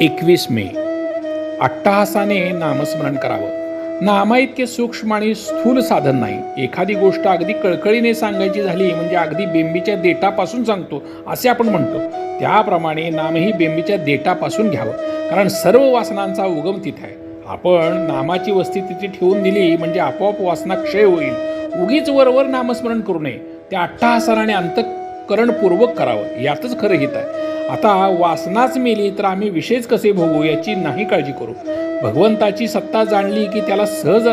21 मे अट्टहासाने नामस्मरण करावं. नामा इतके सूक्ष्म आणि स्थूल साधन नाही. एखादी गोष्ट अगदी कळकळीने सांगायची झाली म्हणजे अगदी बेंबीच्या देठापासून सांगतो असे आपण म्हणतो. त्याप्रमाणे नामही बेंबीच्या देठापासून घ्यावं, कारण सर्व वासनांचा उगम तिथे आहे. आपण नामाची वस्ती तिथे ठेवून दिली म्हणजे आपोआप वासना क्षय होईल. उगीच वरवर नामस्मरण करू नये. त्या अट्टहासाने अंतःकरणपूर्वक करावं, यातच खरं हित आहे. आता वासनाच मेली तर आम्ही विषयच कसे भोगू याची नाही काळजी करू. भगवंताची सत्ता जाणली की त्याला सहज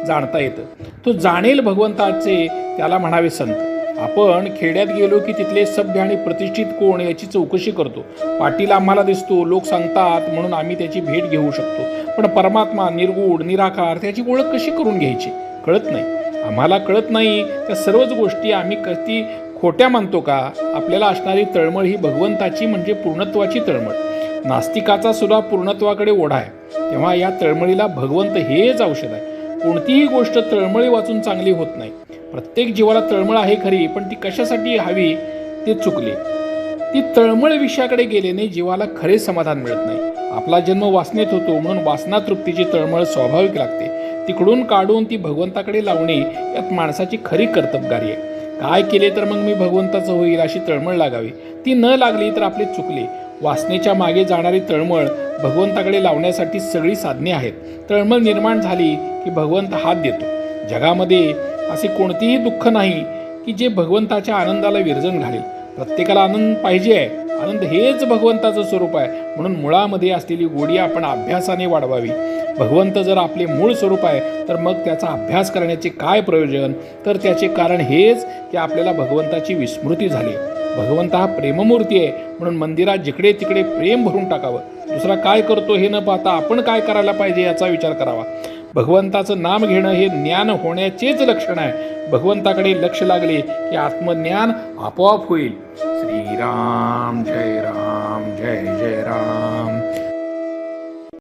जाणता येतं. तो जाणेल भगवंताचे त्याला म्हणावे संत. आपण खेड्यात गेलो की तिथले सभ्य आणि प्रतिष्ठित कोण याची चौकशी करतो. पाटील आम्हाला दिसतो, लोक सांगतात म्हणून आम्ही त्याची भेट घेऊ शकतो. पण परमात्मा निर्गुण निराकार त्याची ओळख कशी करून घ्यायची कळत नाही. आम्हाला कळत नाही. त्या सर्वच गोष्टी आम्ही कधी खोट्या मानतो का? आपल्याला असणारी तळमळ ही भगवंताची म्हणजे पूर्णत्वाची तळमळ. नास्तिकाचा सुद्धा पूर्णत्वाकडे ओढा आहे. तेव्हा या तळमळीला भगवंत हेच औषध आहे. कोणतीही गोष्ट तळमळी वाचून चांगली होत नाही. प्रत्येक जीवाला तळमळ आहे खरी, पण ती कशासाठी हवी ते चुकले. ती तळमळ विषयाकडे गेल्याने जीवाला खरे समाधान मिळत नाही. आपला जन्म वासनेत होतो म्हणून वासना तृप्तीची तळमळ स्वाभाविक लागते. तिकडून काढून ती भगवंताकडे लावणे यात माणसाची खरी कर्तबगारी आहे. काय केले तर मग मी भगवंताचं होईल अशी तळमळ लागावी. ती न लागली तर आपले चुकले. वासनेच्या मागे जाणारी तळमळ भगवंताकडे लावण्यासाठी सगळी साधने आहेत. तळमळ निर्माण झाली की भगवंत हात देतो. जगामध्ये असे कोणतेही दुःख नाही की जे भगवंताच्या आनंदाला विरजण घालेल. प्रत्येकाला आनंद पाहिजे आहे. आनंद हेच भगवंताचं स्वरूप आहे. म्हणून मुळामध्ये असलेली गोडी आपण अभ्यासाने वाढवावी. भगवंत जर आपले मूळ स्वरूप आहे तर मग त्याचा अभ्यास करण्याचे काय प्रयोजन? तर त्याचे कारण हेच की आपल्याला भगवंताची विस्मृती झाली. भगवंत हा प्रेममूर्ती आहे, म्हणून मंदिरात जिकडे तिकडे प्रेम भरून टाकावं. दुसरा काय करतो हे न पाहता आपण काय करायला पाहिजे याचा विचार करावा. भगवंताचं नाम घेणं हे ज्ञान होण्याचेच लक्षण आहे. भगवंताकडे लक्ष लागले की आत्मज्ञान आपोआप होईल. श्रीराम जय राम जय जय राम.